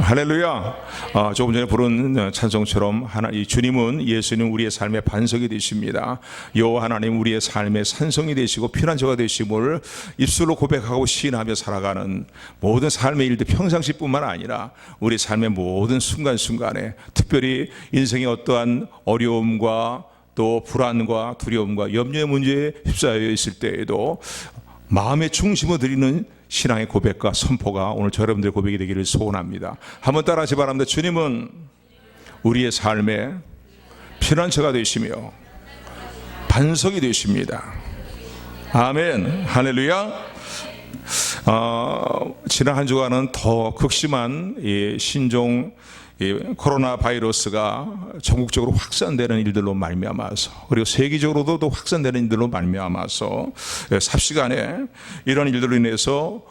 할렐루야. 조금 전에 부른 찬송처럼 이 주님은 예수님 우리의 삶의 반석이 되십니다. 여호와 하나님 우리의 삶의 산성이 되시고 피난처가 되심을 입술로 고백하고 시인하며 살아가는 모든 삶의 일들, 평상시뿐만 아니라 우리 삶의 모든 순간순간에, 특별히 인생의 어떠한 어려움과 또 불안과 두려움과 염려의 문제에 휩싸여 있을 때에도 마음의 중심을 드리는 신앙의 고백과 선포가 오늘 저 여러분들의 고백이 되기를 소원합니다. 한번 따라하시 바랍니다. 주님은 우리의 삶의 피난처가 되시며 반석이 되십니다. 아멘. 할렐루야. 지난 한 주간은 더 극심한 신종 코로나 바이러스가 전국적으로 확산되는 일들로 말미암아서, 그리고 세계적으로도 또 확산되는 일들로 말미암아서 삽시간에 이런 일들로 인해서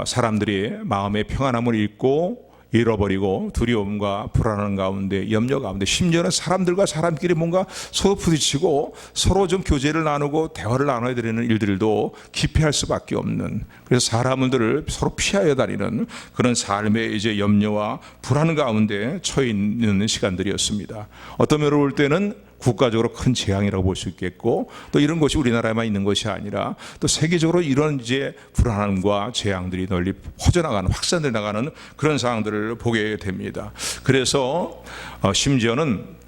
사람들이 마음의 평안함을 잃고 잃어버리고 두려움과 불안한 가운데, 염려 가운데, 심지어는 사람들과 사람끼리 뭔가 서로 부딪히고 서로 좀 교제를 나누고 대화를 나눠야 되는 일들도 기피할 수밖에 없는, 그래서 사람들을 서로 피하여 다니는 그런 삶의 이제 염려와 불안 가운데 처해 있는 시간들이었습니다. 어떤 면으로 볼 때는 국가적으로 큰 재앙이라고 볼 수 있겠고, 또 이런 것이 우리나라에만 있는 것이 아니라 또 세계적으로 이런 이제 불안함과 재앙들이 널리 퍼져나가는, 확산돼 나가는 그런 상황들을 보게 됩니다. 그래서 심지어는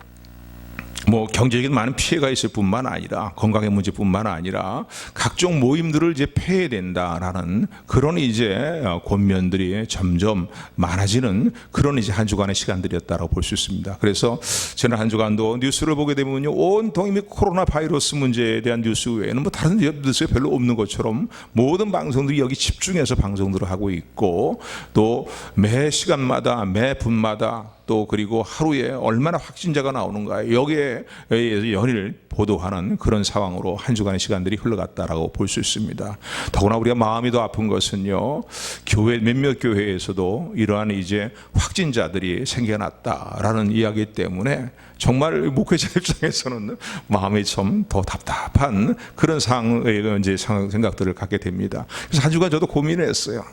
경제적인 많은 피해가 있을 뿐만 아니라, 건강의 문제뿐만 아니라 각종 모임들을 이제 폐해야 된다라는 그런 이제 권면들이 점점 많아지는 그런 이제 한 주간의 시간들이었다라고 볼 수 있습니다. 그래서 지난 한 주간도 뉴스를 보게 되면요, 온통 이미 코로나 바이러스 문제에 대한 뉴스 외에는 다른 뉴스가 별로 없는 것처럼 모든 방송들이 여기 집중해서 방송들을 하고 있고, 또 매 시간마다 매 분마다 또 그리고 하루에 얼마나 확진자가 나오는가, 여기에 연일 보도하는 그런 상황으로 한 주간의 시간들이 흘러갔다라고 볼 수 있습니다. 더구나 우리가 마음이 더 아픈 것은요, 교회 몇몇 교회에서도 이러한 이제 확진자들이 생겨났다라는 이야기 때문에 정말 목회자 입장에서는 마음이 좀 더 답답한 그런 상황의 이제 생각들을 갖게 됩니다. 그래서 한 주간 저도 고민을 했어요.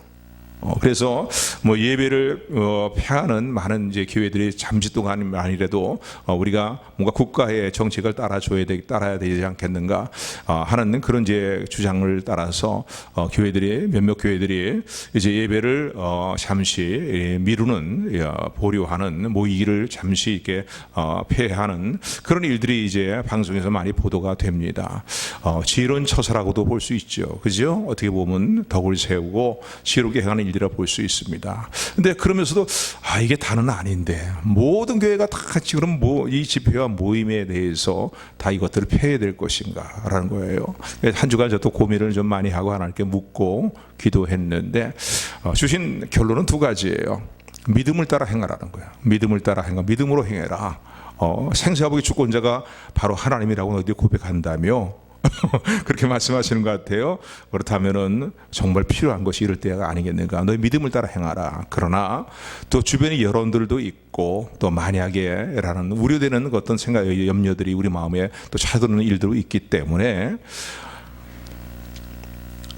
그래서 예배를 폐하는 많은 이제 교회들이 잠시 동안만이라도 우리가 뭔가 국가의 정책을 따라야 되지 않겠는가 하는 그런 이제 주장을 따라서 몇몇 교회들이 이제 예배를 잠시 미루는, 보류하는, 모이기를 잠시 이렇게 폐하는 그런 일들이 이제 방송에서 많이 보도가 됩니다. 지혜로운 처사라고도 볼 수 있죠. 그죠? 어떻게 보면 덕을 세우고 지혜롭게 행하는 일이라 볼 수 있습니다. 근데 그러면서도 이게 다는 아닌데 모든 교회가 다 같이 그럼 이 집회와 모임에 대해서 다 이것들을 폐해야 될 것인가라는 거예요. 한 주간 저도 고민을 좀 많이 하고 하나님께 묻고 기도했는데 주신 결론은 두 가지예요. 믿음을 따라 행하라는 거예요. 믿음을 따라 믿음으로 행해라. 생사복의 주권자가 바로 하나님이라고 너희들이 고백한다며 그렇게 말씀하시는 것 같아요. 그렇다면은 정말 필요한 것이 이럴 때가 아니겠는가. 너희 믿음을 따라 행하라. 그러나 또 주변의 여론들도 있고, 또 만약에라는 우려되는 어떤 생각, 염려들이 우리 마음에 또 차도는 일들도 있기 때문에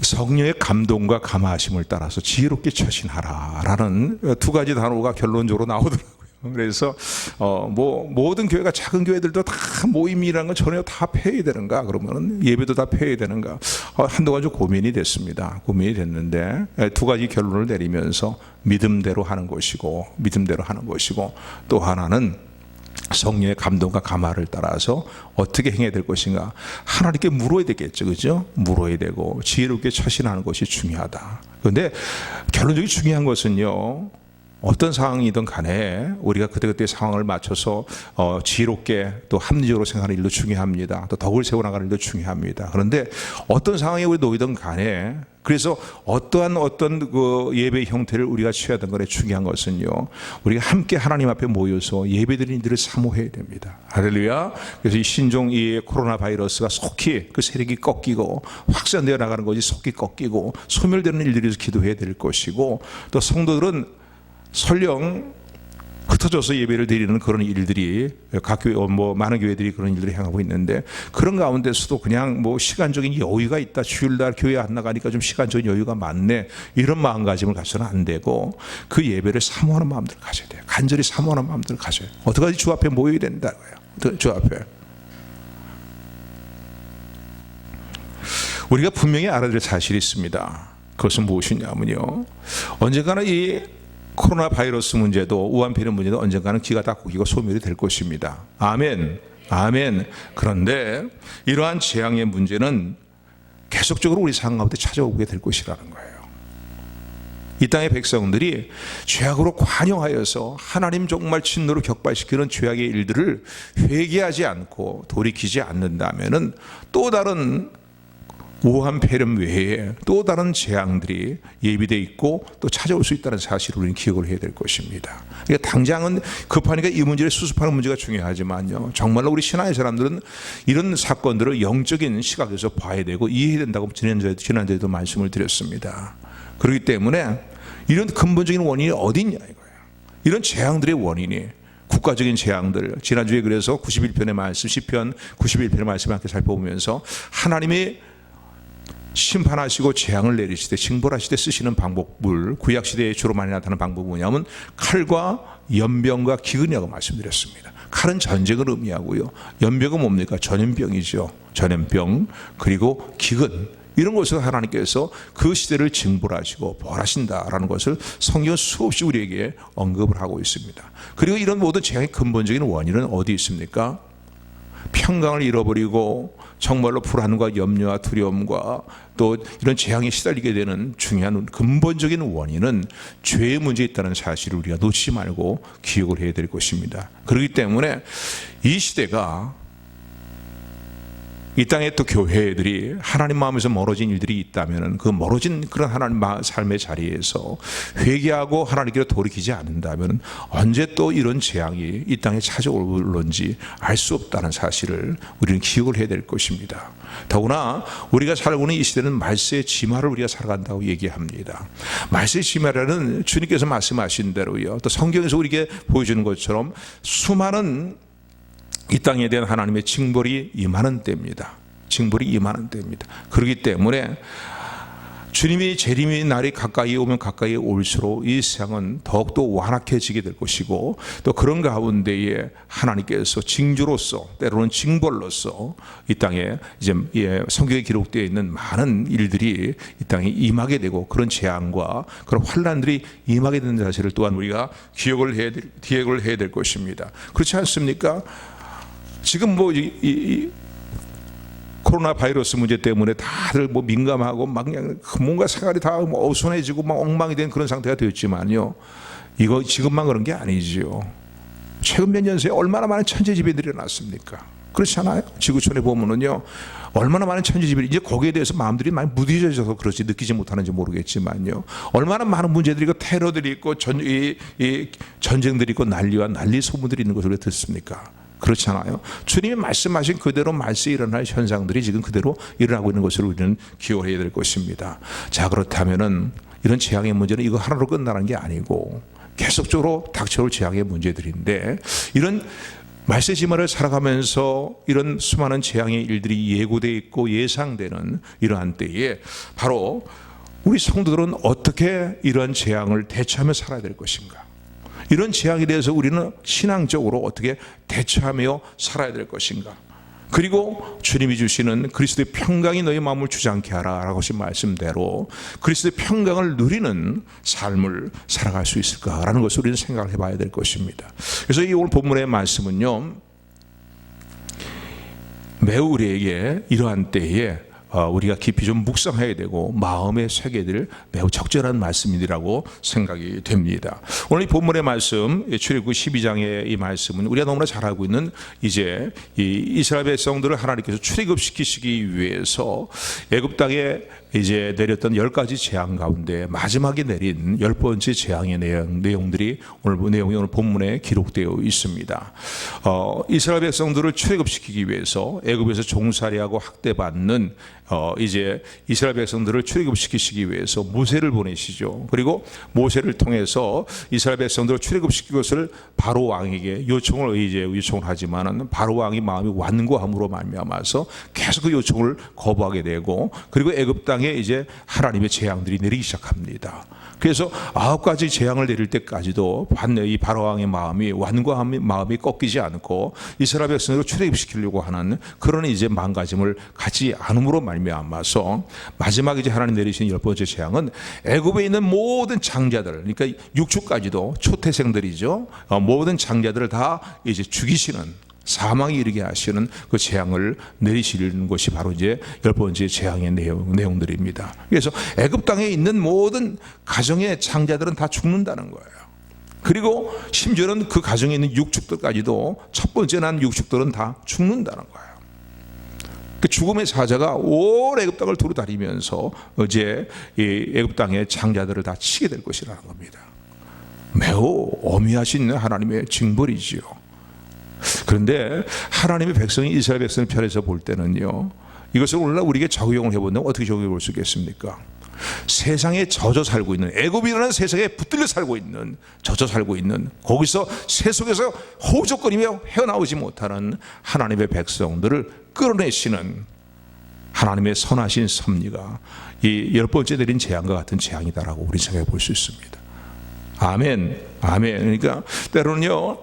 성령의 감동과 감화하심을 따라서 지혜롭게 처신하라라는 두 가지 단어가 결론적으로 나오더라고요. 그래서 모든 교회가, 작은 교회들도 다 모임이라는 건 전혀 다 폐해야 되는가, 그러면은 예배도 다 폐해야 되는가, 한동안 좀 고민이 됐는데 두 가지 결론을 내리면서 믿음대로 하는 것이고 또 하나는 성령의 감동과 감화를 따라서 어떻게 행해야 될 것인가, 하나님께 물어야 되겠죠. 그죠? 물어야 되고 지혜롭게 처신하는 것이 중요하다. 그런데 결론적으로 중요한 것은요, 어떤 상황이든 간에 우리가 그때그때 상황을 맞춰서 지혜롭게 또 합리적으로 생각하는 일도 중요합니다. 또 덕을 세워나가는 일도 중요합니다. 그런데 어떤 상황에 우리 놓이든 간에, 그래서 어떤 그 예배 형태를 우리가 취하든 간에 중요한 것은요, 우리가 함께 하나님 앞에 모여서 예배드리는 일들을 사모해야 됩니다. 할렐루야. 그래서 이 신종 이 코로나 바이러스가 속히 그 세력이 꺾이고 확산되어 나가는 것이 속히 꺾이고 소멸되는 일들이 기도해야 될 것이고, 또 성도들은 설령 흩어져서 예배를 드리는 그런 일들이 각 교회 많은 교회들이 그런 일들을 행하고 있는데, 그런 가운데서도 그냥 시간적인 여유가 있다, 주일날 교회 안 나가니까 좀 시간적인 여유가 많네, 이런 마음가짐을 가져서는 안 되고 그 예배를 사모하는 마음들을 가져야 돼요. 간절히 사모하는 마음들을 가져야 돼요. 어떡하지? 주 앞에 모여야 된다고요. 주 앞에. 우리가 분명히 알아야 될 사실이 있습니다. 그것은 무엇이냐면요, 언젠가는 이 코로나 바이러스 문제도, 우한폐렴 문제도 언젠가는 기가 닦이고 소멸이 될 것입니다. 아멘. 아멘. 그런데 이러한 재앙의 문제는 계속적으로 우리 삶 가운데 찾아오게 될 것이라는 거예요. 이 땅의 백성들이 죄악으로 관영하여서 하나님 정말 진노로 격발시키는 죄악의 일들을 회개하지 않고 돌이키지 않는다면은 또 다른 우한폐렴 외에 또 다른 재앙들이 예비되어 있고 또 찾아올 수 있다는 사실을 우리는 기억을 해야 될 것입니다. 그러니까 당장은 급하니까 이 문제를 수습하는 문제가 중요하지만요, 정말로 우리 신앙의 사람들은 이런 사건들을 영적인 시각에서 봐야 되고 이해해야 된다고 지난주에도 말씀을 드렸습니다. 그렇기 때문에 이런 근본적인 원인이 어디 있냐 이거예요. 이런 재앙들의 원인이 국가적인 재앙들, 지난주에 그래서 91편의 말씀, 시편 91편의 말씀을 함께 살펴보면서 하나님이 심판하시고 재앙을 내리시되 징벌하시되 쓰시는 방법을, 구약시대에 주로 많이 나타나는 방법은 뭐냐면 칼과 연병과 기근이라고 말씀드렸습니다. 칼은 전쟁을 의미하고요, 연병은 뭡니까? 전염병이죠. 전염병, 그리고 기근, 이런 것을 하나님께서 그 시대를 징벌하시고 벌하신다라는 것을 성경은 수없이 우리에게 언급을 하고 있습니다. 그리고 이런 모든 재앙의 근본적인 원인은 어디 있습니까? 평강을 잃어버리고 정말로 불안과 염려와 두려움과 또 이런 재앙에 시달리게 되는 중요한 근본적인 원인은 죄의 문제에 있다는 사실을 우리가 놓치지 말고 기억을 해야 될 것입니다. 그렇기 때문에 이 시대가, 이 땅에 또 교회들이 하나님 마음에서 멀어진 일들이 있다면 그 멀어진 그런 하나님 삶의 자리에서 회개하고 하나님께로 돌이키지 않는다면 언제 또 이런 재앙이 이 땅에 찾아올런지 알 수 없다는 사실을 우리는 기억을 해야 될 것입니다. 더구나 우리가 살고 있는 이 시대는 말세의 지마를 우리가 살아간다고 얘기합니다. 말세의 지마라는 주님께서 말씀하신 대로요, 또 성경에서 우리에게 보여주는 것처럼 수많은 이 땅에 대한 하나님의 징벌이 임하는 때입니다. 징벌이 임하는 때입니다. 그렇기 때문에 주님이 재림의 날이 가까이 오면 가까이 올수록 이 세상은 더욱더 완악해지게 될 것이고, 또 그런 가운데에 하나님께서 징조로서, 때로는 징벌로서 이 땅에 이제 성경에 기록되어 있는 많은 일들이 이 땅에 임하게 되고, 그런 재앙과 그런 환난들이 임하게 되는 사실을 또한 우리가 기억을 해야 될 것입니다. 그렇지 않습니까? 지금 코로나 바이러스 문제 때문에 다들 민감하고 막 뭔가 생활이 다 어수선해지고 막 엉망이 된 그런 상태가 되었지만요, 이거 지금만 그런 게 아니지요. 최근 몇 년 새에 얼마나 많은 천재지변들이 일어났습니까? 그렇지 않아요? 지구촌에 보면은요, 얼마나 많은 천재지변이, 이제 거기에 대해서 마음들이 많이 무뎌져서 그렇지 느끼지 못하는지 모르겠지만요, 얼마나 많은 문제들이 있고 테러들이 있고 전쟁들이 있고 난리 소문들이 있는 것을 왜 듣습니까? 그렇지 않아요? 주님이 말씀하신 그대로 말세에 일어날 현상들이 지금 그대로 일어나고 있는 것을 우리는 기억해야 될 것입니다. 자, 그렇다면은 이런 재앙의 문제는 이거 하나로 끝나는 게 아니고 계속적으로 닥쳐올 재앙의 문제들인데, 이런 말세 지마를 살아가면서 이런 수많은 재앙의 일들이 예고되어 있고 예상되는 이러한 때에 바로 우리 성도들은 어떻게 이러한 재앙을 대처하며 살아야 될 것인가? 이런 재앙에 대해서 우리는 신앙적으로 어떻게 대처하며 살아야 될 것인가? 그리고 주님이 주시는 그리스도의 평강이 너희 마음을 주장케 하라 라고 하신 말씀대로 그리스도의 평강을 누리는 삶을 살아갈 수 있을까라는 것을 우리는 생각을 해봐야 될 것입니다. 그래서 이 오늘 본문의 말씀은요, 매우 우리에게 이러한 때에 우리가 깊이 좀 묵상해야 되고 마음에 새겨야 될 매우 적절한 말씀이라고 생각이 됩니다. 오늘 이 본문의 말씀, 출애굽기 12장의 이 말씀은 우리가 너무나 잘 알고 있는, 이제 이 이스라엘 백성들을 하나님께서 출애굽시키시기 위해서 애굽 땅에 이제 내렸던 10가지 재앙 가운데 마지막에 내린 10번째 재앙의 내용들이 오늘 본문에 기록되어 있습니다. 이스라엘 백성들을 출애굽시키기 위해서 애굽에서 종살이하고 학대받는 이제 이스라엘 백성들을 출애굽시키시기 위해서 모세를 보내시죠. 그리고 모세를 통해서 이스라엘 백성들을 출애굽시키기 것을 바로 왕에게 요청을 하지만은 바로 왕이 마음이 완고함으로 말미암아서 계속 그 요청을 거부하게 되고, 그리고 애굽 땅에 이제 하나님의 재앙들이 내리기 시작합니다. 그래서 9가지 재앙을 내릴 때까지도 이 바로 왕의 마음이 완고한 마음이 꺾이지 않고 이스라엘 백성을 출애굽시키려고 하는 그런 이제 마음가짐을 갖지 않음으로 말미암아서 마지막 이제 하나님 내리신 10번째 재앙은 애굽에 있는 모든 장자들, 그러니까 육축까지도 초태생들이죠. 모든 장자들을 다 이제 죽이시는, 사망에 이르게 하시는 그 재앙을 내리시는 것이 바로 이제 10번째 재앙의 내용들입니다. 그래서 애굽 땅에 있는 모든 가정의 장자들은 다 죽는다는 거예요. 그리고 심지어는 그 가정에 있는 육축들까지도, 첫 번째 난 육축들은 다 죽는다는 거예요. 그 죽음의 사자가 온 애굽 땅을 두루다니면서 이제 이 애굽 땅의 장자들을 다 치게 될 것이라는 겁니다. 매우 엄히하신 하나님의 징벌이지요. 그런데 하나님의 백성이 이스라엘 백성을 편에서 볼 때는요, 이것을 오늘날 우리에게 적용을 해본다면 어떻게 적용해 볼 수 있겠습니까? 세상에 젖어 살고 있는, 애굽이라는 세상에 붙들려 살고 있는, 젖어 살고 있는, 거기서 새 속에서 호적거리며 헤어나오지 못하는 하나님의 백성들을 끌어내시는 하나님의 선하신 섭리가 이 10번째 내린 재앙과 같은 재앙이다라고 우리 생각해 볼 수 있습니다. 아멘, 아멘. 그러니까 때로는요,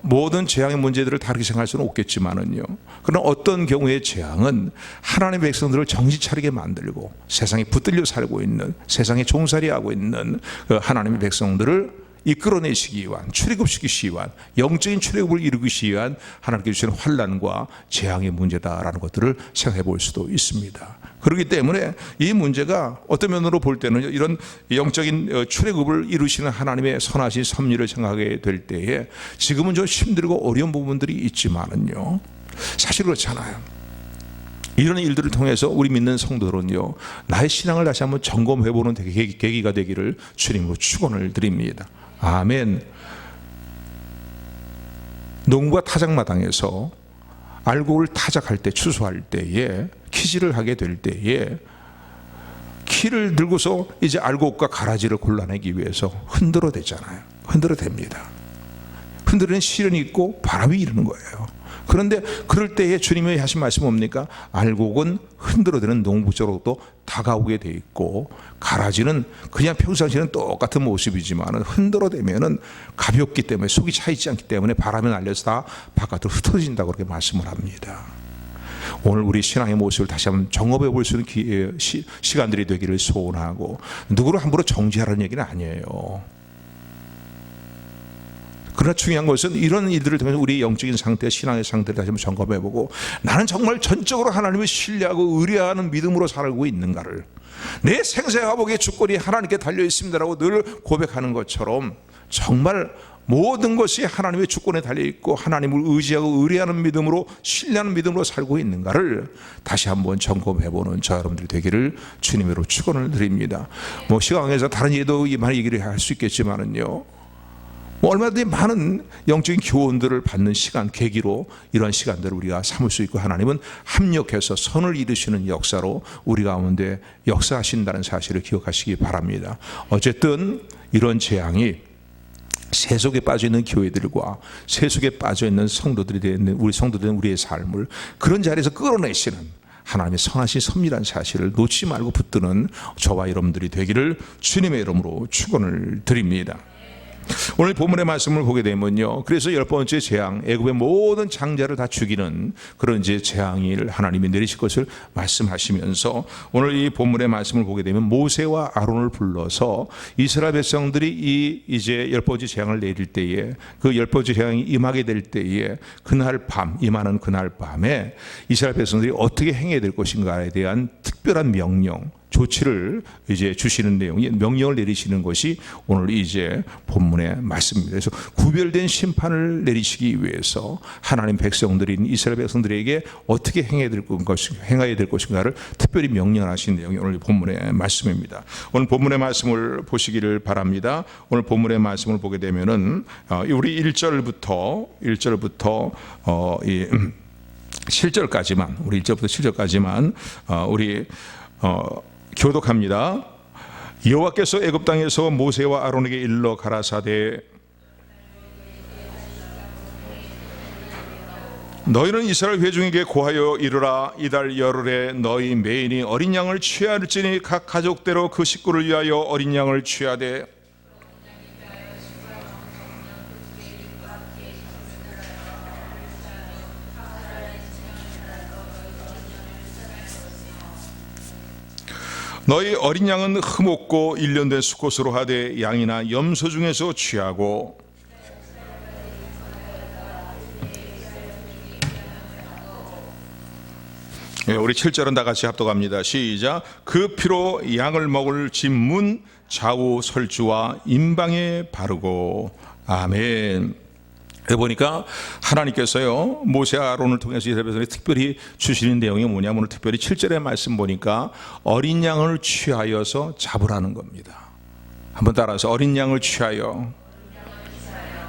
모든 재앙의 문제들을 다르게 생각할 수는 없겠지만은요, 그러나 어떤 경우의 재앙은 하나님의 백성들을 정신 차리게 만들고 세상에 붙들려 살고 있는, 세상에 종살이하고 있는 그 하나님의 백성들을 이끌어내시기 위한, 출애굽시키시기 위한, 영적인 출애굽을 이루기 위한 하나님께 주시는 환난과 재앙의 문제다라는 것들을 생각해 볼 수도 있습니다. 그렇기 때문에 이 문제가 어떤 면으로 볼 때는 이런 영적인 출애굽을 이루시는 하나님의 선하신 섭리를 생각하게 될 때에 지금은 좀 힘들고 어려운 부분들이 있지만은요, 사실 그렇잖아요. 이런 일들을 통해서 우리 믿는 성도들은요, 나의 신앙을 다시 한번 점검해보는 계기가 되기를 주님으로 축원을 드립니다. 아멘. 농부가 타작마당에서 알곡을 타작할 때, 추수할 때에, 키질을 하게 될 때에 키를 들고서 이제 알곡과 가라지를 골라내기 위해서 흔들어 대잖아요. 흔들어 댑니다. 흔들어낸 시련이 있고 바람이 이르는 거예요. 그런데 그럴 때에 주님이 하신 말씀은 뭡니까? 알곡은 흔들어대는 농부 쪽으로도 다가오게 돼 있고, 가라지는 그냥 평상시에는 똑같은 모습이지만 흔들어대면은 가볍기 때문에, 속이 차 있지 않기 때문에 바람에 날려서 다 바깥으로 흩어진다고 그렇게 말씀을 합니다. 오늘 우리 신앙의 모습을 다시 한번 점검해 볼 수 있는 시간들이 되기를 소원하고, 누구를 함부로 정죄하라는 얘기는 아니에요. 그러나 중요한 것은 이런 일들을 통해서 우리 영적인 상태, 신앙의 상태를 다시 한번 점검해보고, 나는 정말 전적으로 하나님을 신뢰하고 의뢰하는 믿음으로 살고 있는가를, 내 생사화복의 주권이 하나님께 달려있습니다라고 늘 고백하는 것처럼 정말 모든 것이 하나님의 주권에 달려있고 하나님을 의지하고 의뢰하는 믿음으로, 신뢰하는 믿음으로 살고 있는가를 다시 한번 점검해보는 저 여러분들이 되기를 주님으로 축원을 드립니다. 시간에서 다른 얘기도 많이 얘기를 할 수 있겠지만은요, 얼마든지 많은 영적인 교훈들을 받는 시간, 계기로 이러한 시간들을 우리가 삼을 수 있고, 하나님은 합력해서 선을 이루시는 역사로 우리 가운데 역사하신다는 사실을 기억하시기 바랍니다. 어쨌든 이런 재앙이 세속에 빠져있는 교회들과 세속에 빠져있는 성도들이 되는 우리 성도들은 우리의 삶을 그런 자리에서 끌어내시는 하나님의 선하신 섭리라는 사실을 놓지 말고 붙드는 저와 여러분들이 되기를 주님의 이름으로 축원을 드립니다. 오늘 본문의 말씀을 보게 되면요, 그래서 10번째 재앙, 애굽의 모든 장자를 다 죽이는 그런 이제 재앙을 하나님이 내리실 것을 말씀하시면서, 오늘 이 본문의 말씀을 보게 되면 모세와 아론을 불러서 이스라엘 백성들이 이제 10번째 재앙을 내릴 때에, 그 10번째 재앙이 임하게 될 때에 그날 밤, 임하는 그날 밤에 이스라엘 백성들이 어떻게 행해야 될 것인가에 대한 특별한 명령, 조치를 이제 주시는 내용이, 명령을 내리시는 것이 오늘 이제 본문의 말씀입니다. 그래서 구별된 심판을 내리시기 위해서 하나님 백성들인 이스라엘 백성들에게 어떻게 행해야 될 것인가를 특별히 명령하신 내용이 오늘 본문의 말씀입니다. 오늘 본문의 말씀을 보시기를 바랍니다. 오늘 본문의 말씀을 보게 되면은 우리 1절부터 7절까지만, 우리 1절부터 7절까지만 우리 교독합니다. 여호와께서 애굽 땅에서 모세와 아론에게 일러 가라사대 너희는 이스라엘 회중에게 고하여 이르라. 이달 열흘에 너희 매인이 어린 양을 취할지니 각 가족대로 그 식구를 위하여 어린 양을 취하되 너희 어린 양은 흠없고 1년 된 수컷으로 하되 양이나 염소 중에서 취하고 우리 7절은 다 같이 합독합니다. 시작. 그 피로 양을 먹을 집 문 좌우 설주와 임방에 바르고. 아멘. 보니까 하나님께서요 모세와 아론을 통해서 이스라엘 백성에 특별히 주시는 내용이 뭐냐면 오늘 특별히 7절의 말씀 보니까 어린 양을 취하여서 잡으라는 겁니다. 한번 따라서 어린 양을 취하여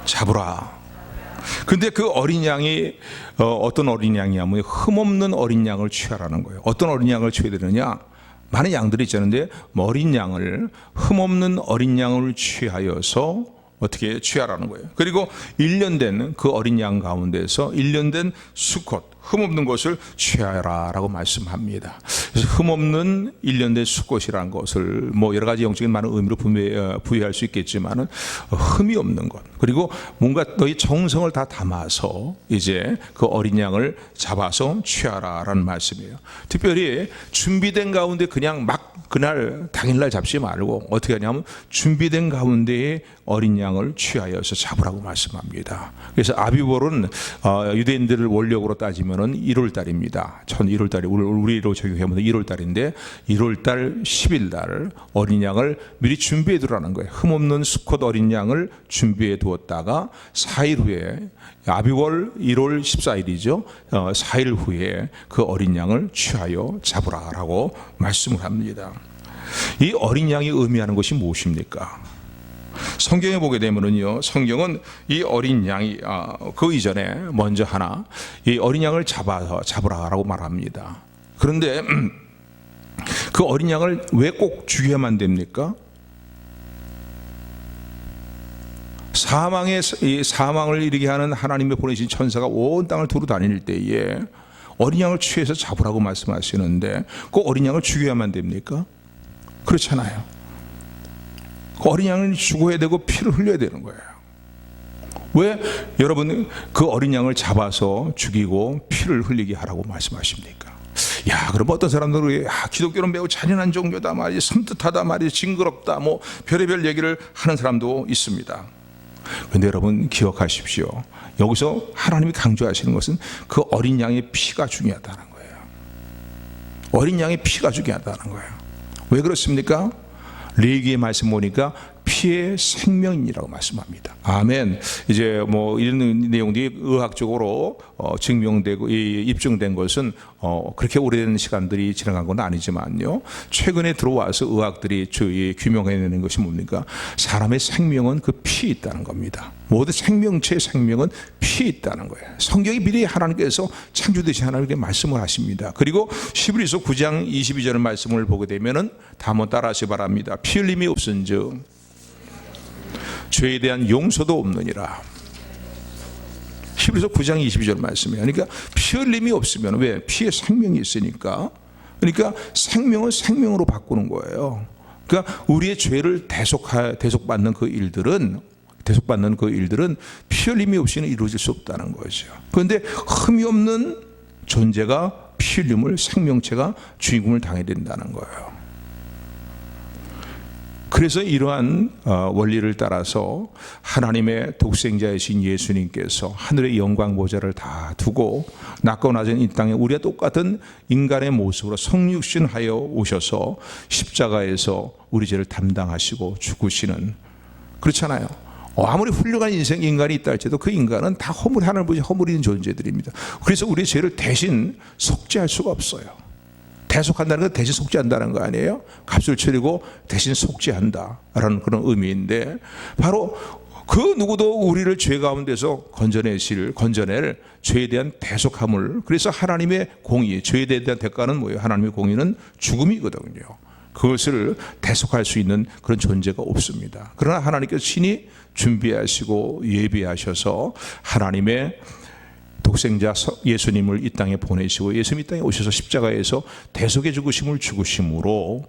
잡으라. 근데 그 어린 양이 어떤 어린 양이냐면 흠없는 어린 양을 취하라는 거예요. 어떤 어린 양을 취해야 되느냐? 많은 양들이 있잖은데 어린 양을, 흠없는 어린 양을 취하여서 어떻게 취하라는 거예요. 그리고 1년 된 그 어린 양 가운데서 1년 된 수컷, 흠없는 것을 취하라 라고 말씀합니다. 그래서 흠없는 1년 된 수컷이라는 것을 뭐 여러 가지 영적인 많은 의미로 부여할 수 있겠지만은 흠이 없는 것, 그리고 뭔가 너희 정성을 다 담아서 이제 그 어린 양을 잡아서 취하라 라는 말씀이에요. 특별히 준비된 가운데 그냥 막 그날 당일날 잡지 말고 어떻게 하냐면 준비된 가운데에 어린 양을 취하여서 잡으라고 말씀합니다. 그래서 아비월은 유대인들을 원력으로 따지면은 1월달입니다. 1월달이 우리로 적용하면 1월달인데 1월달 10일날 어린 양을 미리 준비해 두라는 거예요. 흠없는 수컷 어린 양을 준비해 두었다가 4일 후에 아비월 1월 14일이죠. 4일 후에 그 어린 양을 취하여 잡으라라고 말씀을 합니다. 이 어린 양이 의미하는 것이 무엇입니까? 성경에 보게 되면은요, 성경은 이 어린 양이 그 이전에 먼저 하나 이 어린 양을 잡으라라고 말합니다. 그런데 그 어린 양을 왜 꼭 죽여야만 됩니까? 사망을 이르게 하는 하나님의 보내신 천사가 온 땅을 두루 다닐 때에 어린 양을 취해서 잡으라고 말씀하시는데 그 어린 양을 죽여야만 됩니까? 그렇잖아요. 그 어린 양을 죽어야 되고 피를 흘려야 되는 거예요. 왜 여러분 그 어린 양을 잡아서 죽이고 피를 흘리게 하라고 말씀하십니까? 야, 그럼 어떤 사람들은 기독교는 매우 잔인한 종교다 말이지, 섬뜩하다 말이지, 징그럽다, 뭐 별의별 얘기를 하는 사람도 있습니다. 그런데 여러분 기억하십시오. 여기서 하나님이 강조하시는 것은 그 어린 양의 피가 중요하다는 거예요. 어린 양의 피가 중요하다는 거예요. 왜 그렇습니까? 레위기의 말씀 보니까 피의 생명이라고 말씀합니다. 아멘. 이제 뭐 이런 내용들이 의학적으로 증명되고 입증된 것은 그렇게 오래된 시간들이 지나간 건 아니지만요. 최근에 들어와서 의학들이 규명해내는 것이 뭡니까? 사람의 생명은 그 피에 있다는 겁니다. 모든 생명체의 생명은 피에 있다는 거예요. 성경이 미리 하나님께서 창조되신 하나님께 말씀을 하십니다. 그리고 히브리서 9장 22절 말씀을 보게 되면은 다 한번 따라하시 바랍니다. 피 흘림이 없은즉 죄에 대한 용서도 없느니라. 히브리서 9장 22절 말씀이에요. 그러니까 피 흘림이 없으면, 왜? 피에 생명이 있으니까. 그러니까 생명을 생명으로 바꾸는 거예요. 그러니까 우리의 죄를 대속받는 그 일들은 피 흘림이 없이는 이루어질 수 없다는 거죠. 그런데 흠이 없는 존재가 피 흘림을, 생명체가 주인공을 당해야 된다는 거예요. 그래서 이러한 원리를 따라서 하나님의 독생자이신 예수님께서 하늘의 영광 보좌를 다 두고 낮고 낮은 이 땅에 우리와 똑같은 인간의 모습으로 성육신하여 오셔서 십자가에서 우리 죄를 담당하시고 죽으시는, 그렇잖아요. 아무리 훌륭한 인간이 있다 할지라도 그 인간은 다 하나님 보시 허물인 존재들입니다. 그래서 우리의 죄를 대신 속죄할 수가 없어요. 대속한다는 건 대신 속죄한다는 거 아니에요? 값을 치르고 대신 속죄한다라는 그런 의미인데, 바로 그 누구도 우리를 죄 가운데서 건져낼 죄에 대한 대속함을, 그래서 하나님의 공의, 죄에 대한 대가는 뭐예요? 하나님의 공의는 죽음이거든요. 그것을 대속할 수 있는 그런 존재가 없습니다. 그러나 하나님께서 친히 준비하시고 예비하셔서 하나님의 독생자 예수님을 이 땅에 보내시고, 예수님이 이 땅에 오셔서 십자가에서 대속의 죽으심으로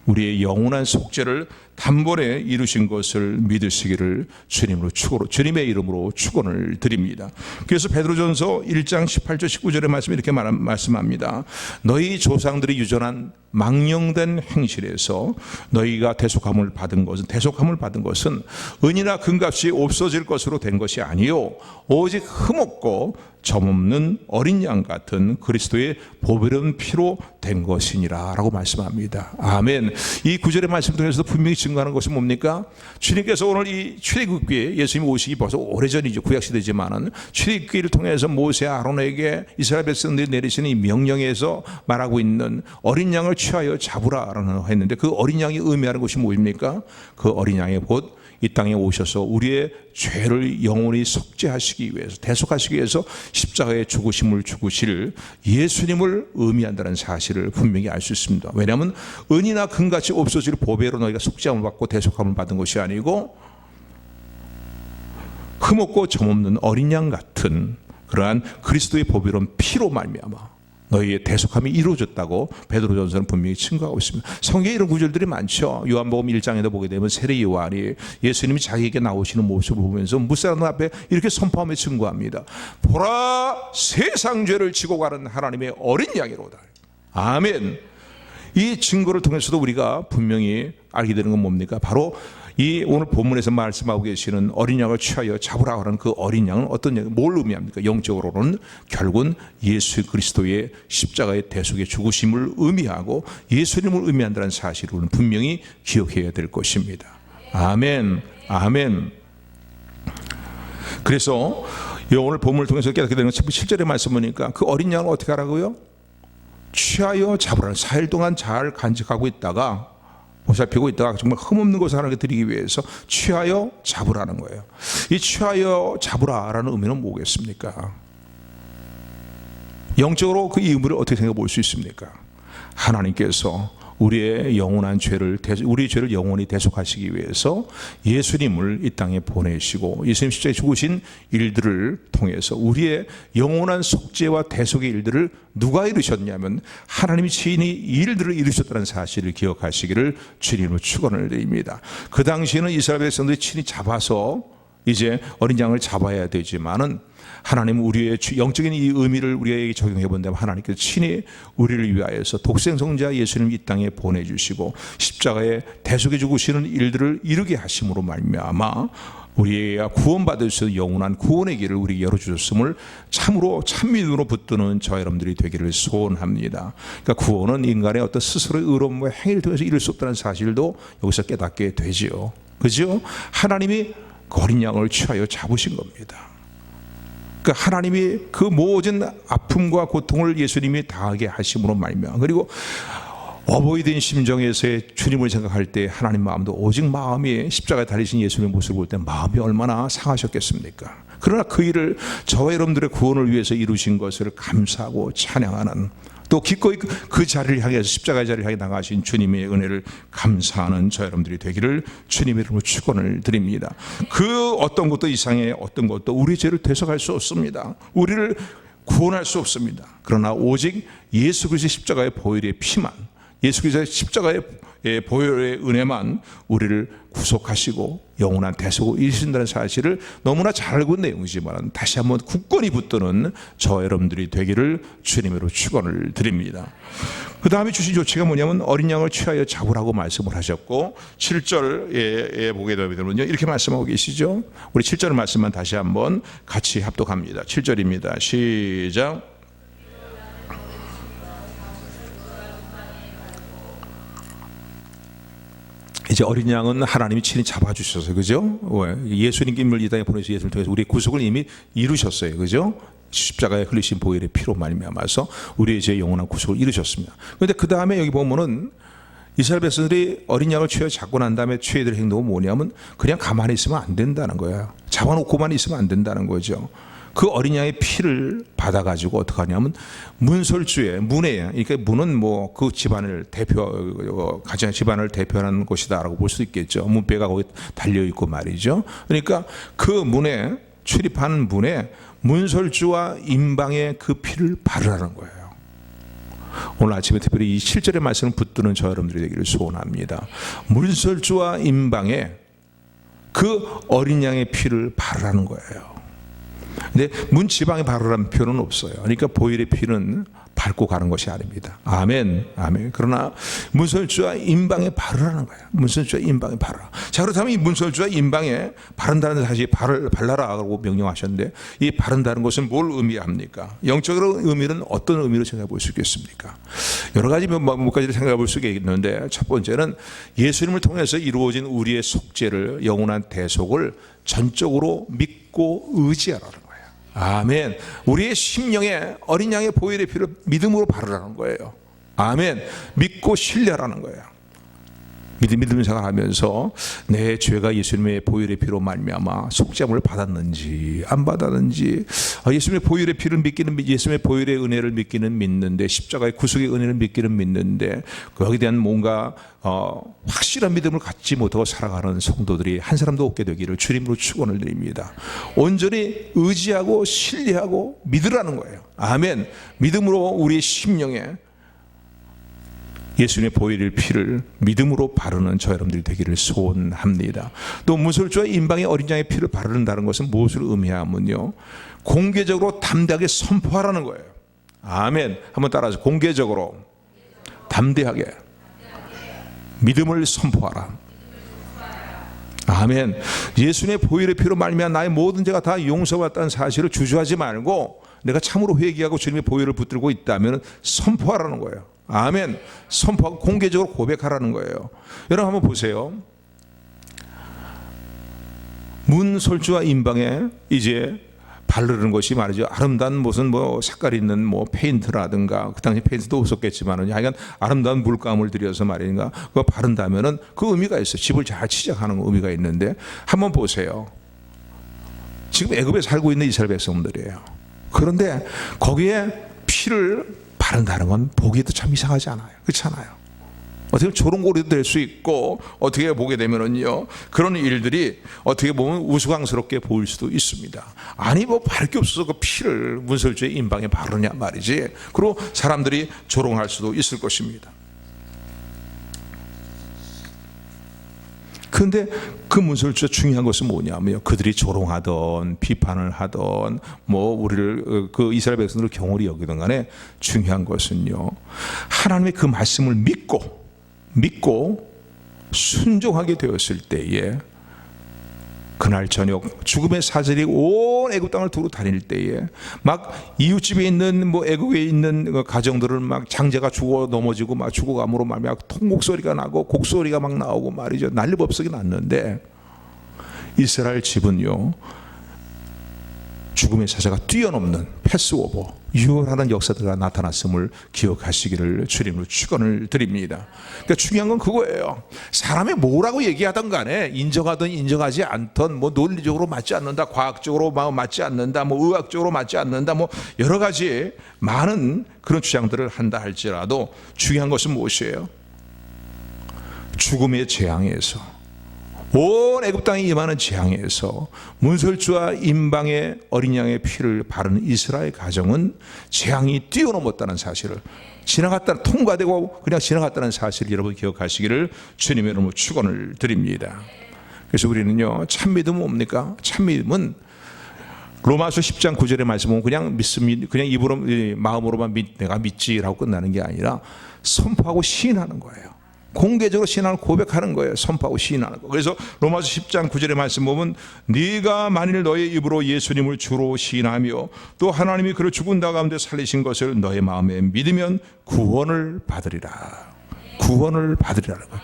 우리의 영원한 속죄를 단번에 이루신 것을 믿으시기를 주님의 이름으로 축원을 드립니다. 그래서 베드로전서 1장 18절 19절의 말씀이 이렇게 말씀합니다. 너희 조상들이 유전한 망령된 행실에서 너희가 대속함을 받은 것은 은이나 금값이 없어질 것으로 된 것이 아니요 오직 흠없고 점없는 어린 양 같은 그리스도의 보배로운 피로 된 것이니라 라고 말씀합니다. 아멘. 이 구절의 말씀 통해서도 분명히 증거하는 것은 뭡니까? 주님께서 오늘 이 출애굽기에 예수님이 오시기 벌써 오래전이죠. 구약시대지만은 출애굽기를 통해서 모세 아론에게 이스라엘 백성들이 내리시는 이 명령에서 말하고 있는 어린 양을 취하여 잡으라라고 했는데, 그 어린 양이 의미하는 것이 무엇입니까? 그 어린 양이 곧 이 땅에 오셔서 우리의 죄를 영원히 속죄하시기 위해서, 대속하시기 위해서 십자가에 죽으실 예수님을 의미한다는 사실을 분명히 알 수 있습니다. 왜냐하면 은이나 금같이 없어질 보배로 너희가 속죄함을 받고 대속함을 받은 것이 아니고, 흠없고 점없는 어린 양 같은 그러한 그리스도의 보배로운 피로 말미암아 너희의 대속함이 이루어졌다고 베드로전서는 분명히 증거하고 있습니다. 성경에 이런 구절들이 많죠. 요한복음 1장에도 보게 되면 세례 요한이 예수님이 자기에게 나오시는 모습을 보면서 무사람 앞에 이렇게 선포하며 증거합니다. 보라, 세상 죄를 지고 가는 하나님의 어린 양이로다. 아멘. 이 증거를 통해서도 우리가 분명히 알게 되는 건 뭡니까? 바로 이 오늘 본문에서 말씀하고 계시는 어린 양을 취하여 잡으라고 하는 그 어린 양은 어떤 양, 뭘 의미합니까? 영적으로는 결국은 예수 그리스도의 십자가의 대속의 죽으심을 의미하고 예수님을 의미한다는 사실을 우리는 분명히 기억해야 될 것입니다. 아멘. 아멘. 그래서 오늘 본문을 통해서 깨닫게 되는 건 7절의 말씀 보니까 그 어린 양을 어떻게 하라고요? 취하여 잡으라. 4일 동안 잘 간직하고 있다가, 보살피고 있다가 정말 흠없는 것을 하나님께 드리기 위해서 취하여 잡으라는 거예요. 이 취하여 잡으라라는 의미는 뭐겠습니까? 영적으로 그 의미를 어떻게 생각해 볼 수 있습니까? 하나님께서 우리의 영원한 죄를, 우리의 죄를 영원히 대속하시기 위해서 예수님을 이 땅에 보내시고 예수님 십자가에 죽으신 일들을 통해서 우리의 영원한 속죄와 대속의 일들을 누가 이루셨냐면 하나님이 친히 이 일들을 이루셨다는 사실을 기억하시기를 주님으로 축원을 드립니다. 그 당시에는 이스라엘 백성들이 친히 잡아서 이제 어린 양을 잡아야 되지만은 하나님은 우리의 영적인 이 의미를 우리에게 적용해 본다면 하나님께서 친히 우리를 위하여서 독생성자 예수님을 이 땅에 보내주시고 십자가에 대속해 죽으시는 일들을 이루게 하심으로 말미암아 우리가 구원받을 수 있는 영원한 구원의 길을 우리에게 열어주셨음을 참으로 참민으로 붙드는 저 여러분들이 되기를 소원합니다. 그러니까 구원은 인간의 어떤 스스로의 의로움과 행위를 통해서 이룰 수 없다는 사실도 여기서 깨닫게 되지요. 그죠? 하나님이 그 어린 양을 취하여 잡으신 겁니다. 그러니까 하나님이 그 모든 아픔과 고통을 예수님이 당하게 하심으로 말미암아, 그리고 어버이된 심정에서의 주님을 생각할 때 하나님 마음도 오직 마음이 십자가에 달리신 예수님의 모습을 볼 때 마음이 얼마나 상하셨겠습니까? 그러나 그 일을 저와 여러분들의 구원을 위해서 이루신 것을 감사하고 찬양하는, 또 기꺼이 그 자리를 향해서 십자가의 자리를 향해 나가신 주님의 은혜를 감사하는 저 여러분들이 되기를 주님의 이름으로 축원을 드립니다. 그 어떤 것도 이상의 어떤 것도 우리 죄를 대속할 수 없습니다. 우리를 구원할 수 없습니다. 그러나 오직 예수 그리스도의 십자가의 보혈의 피만, 예수 그리스도의 십자가의 보혈의 은혜만 우리를 구속하시고 영원한 대속을 이루신다는 사실을 너무나 잘 알고 있는 내용이지만 다시 한번 굳건히 붙드는 저 여러분들이 되기를 주님으로 축원을 드립니다. 그 다음에 주신 조치가 뭐냐면 어린 양을 취하여 잡으라고 말씀을 하셨고 7절에 보게 되면요 이렇게 말씀하고 계시죠. 우리 7절 말씀만 다시 한번 같이 합독합니다. 7절입니다. 시작. 이제 어린 양은 하나님이 친히 잡아주셔서, 그죠? 예수님을 이 땅에 보내서 예수를 통해서 우리의 구속을 이미 이루셨어요, 그죠? 십자가에 흘리신 보혈의 피로 말미암아서 우리의 이제 영원한 구속을 이루셨습니다. 그런데 그 다음에 여기 보면은 이스라엘 백성들이 어린 양을 취해 잡고 난 다음에 취해들 행동은 뭐냐면 그냥 가만히 있으면 안 된다는 거예요. 잡아놓고만 있으면 안 된다는 거죠. 그 어린 양의 피를 받아가지고 어떻게 하냐면 문설주에, 문에, 그러니까 문은 뭐 그 집안을 가정 집안을 대표하는 곳이다라고 볼 수 있겠죠. 문배가 거기 달려 있고 말이죠. 그러니까 그 문에 출입하는 문에 문설주와 임방의 그 피를 바르라는 거예요. 오늘 아침에 특별히 이 7절의 말씀을 붙드는 저 여러분들이 되기를 소원합니다. 문설주와 임방에 그 어린 양의 피를 바르라는 거예요. 근데 문 지방에 바르라는 표현은 없어요. 그러니까 보혈의 피는 밟고 가는 것이 아닙니다. 아멘, 아멘. 그러나 문설주와 임방에 바르라는 거예요. 문설주와 임방에 바르라. 자, 그렇다면 이 문설주와 임방에 바른다는 사실 발라라고 명령하셨는데 이 바른다는 것은 뭘 의미합니까? 영적으로 의미는 어떤 의미로 생각해 볼 수 있겠습니까? 여러 가지 몇 가지를 생각해 볼 수 있겠는데 첫 번째는 예수님을 통해서 이루어진 우리의 속죄를 영원한 대속을 전적으로 믿고 의지하라는 거예요. 아멘. 우리의 심령에 어린 양의 보혈의 피를 믿음으로 바르라는 거예요. 아멘. 믿고 신뢰하라는 거예요. 믿음 생활하면서 내 죄가 예수님의 보혈의 피로 말미암아 속죄함을 받았는지 안 받았는지, 예수님의 보혈의 피를 믿기는, 예수님의 보혈의 은혜를 믿기는 믿는데, 십자가의 구속의 은혜를 믿기는 믿는데 거기에 대한 뭔가 확실한 믿음을 갖지 못하고 살아가는 성도들이 한 사람도 없게 되기를 주님으로 축원을 드립니다. 온전히 의지하고 신뢰하고 믿으라는 거예요. 아멘. 믿음으로 우리의 심령에 예수님의 보혈의 피를 믿음으로 바르는 저 여러분들이 되기를 소원합니다. 또 문설주와 임방의 어린 양의 피를 바른다는 것은 무엇을 의미하면요, 공개적으로 담대하게 선포하라는 거예요. 아멘. 한번 따라서 공개적으로 담대하게 믿음을 선포하라. 아멘. 예수님의 보혈의 피로 말미암아 나의 모든 죄가 다 용서받았다는 사실을 주저하지 말고 내가 참으로 회개하고 주님의 보혈을 붙들고 있다면 선포하라는 거예요. 아멘. 선포하고 공개적으로 고백하라는 거예요. 여러분 한번 보세요. 문설주와 임방에 이제 바르는 것이 말이죠, 아름다운 무슨 뭐 색깔 있는 뭐 페인트라든가, 그 당시 페인트도 없었겠지만은 하여간 아름다운 물감을 들여서 말인가 그거 바른다면은 그 의미가 있어요. 집을 잘 치장하는 의미가 있는데, 한번 보세요. 지금 애굽에 살고 있는 이스라엘 백성들이에요. 그런데 거기에 피를 바른다는 건 보기에도 참 이상하지 않아요. 그렇잖아요. 어떻게 보면 조롱거리도 될 수 있고, 어떻게 보게 되면은요, 그런 일들이 어떻게 보면 우스꽝스럽게 보일 수도 있습니다. 아니 뭐 바를 게 없어서 그 피를 문설주의 임방에 바르냐 말이지. 그리고 사람들이 조롱할 수도 있을 것입니다. 그런데 그 문설주가 중요한 것은 뭐냐면요, 그들이 조롱하던 비판을 하던 뭐 우리를 그 이스라엘 백성들을 경홀히 여기던 간에 중요한 것은요, 하나님의 그 말씀을 믿고 순종하게 되었을 때에 그날 저녁 죽음의 사슬이 온 애굽 땅을 두루 다닐 때에 막 이웃집에 있는 뭐 애굽에 있는 가정들은 막 장자가 죽어 넘어지고 막 죽어감으로 말미암아 통곡 소리가 나고 곡소리가 막 나오고 말이죠. 난리법석이 났는데 이스라엘 집은요, 죽음의 사자가 뛰어넘는 패스오버, 유언하는 역사가 나타났음을 기억하시기를 주님으로 축원을 드립니다. 그러니까 중요한 건 그거예요. 사람이 뭐라고 얘기하던 간에 인정하든 인정하지 않던, 뭐 논리적으로 맞지 않는다, 과학적으로 맞지 않는다, 뭐 의학적으로 맞지 않는다, 뭐 여러 가지 많은 그런 주장들을 한다 할지라도 중요한 것은 무엇이에요? 죽음의 재앙에서, 온 애굽 땅에 임하는 재앙에서 문설주와 임방의 어린 양의 피를 바르는 이스라엘 가정은 재앙이 뛰어넘었다는 사실을, 지나갔다, 통과되고 그냥 지나갔다는 사실을 여러분 기억하시기를 주님의 이름으로 축원을 드립니다. 그래서 우리는요, 참믿음은 뭡니까? 참믿음은 로마서 10장 9절의 말씀은 그냥 그냥 입으로 마음으로만 내가 믿지라고 끝나는 게 아니라 선포하고 시인하는 거예요. 공개적으로 신앙을 고백하는 거예요. 선포하고 시인하는 거. 그래서 로마서 10장 9절의 말씀 보면 네가 만일 너의 입으로 예수님을 주로 시인하며 또 하나님이 그를 죽은 자 가운데 살리신 것을 너의 마음에 믿으면 구원을 받으리라. 구원을 받으리라는 거예요.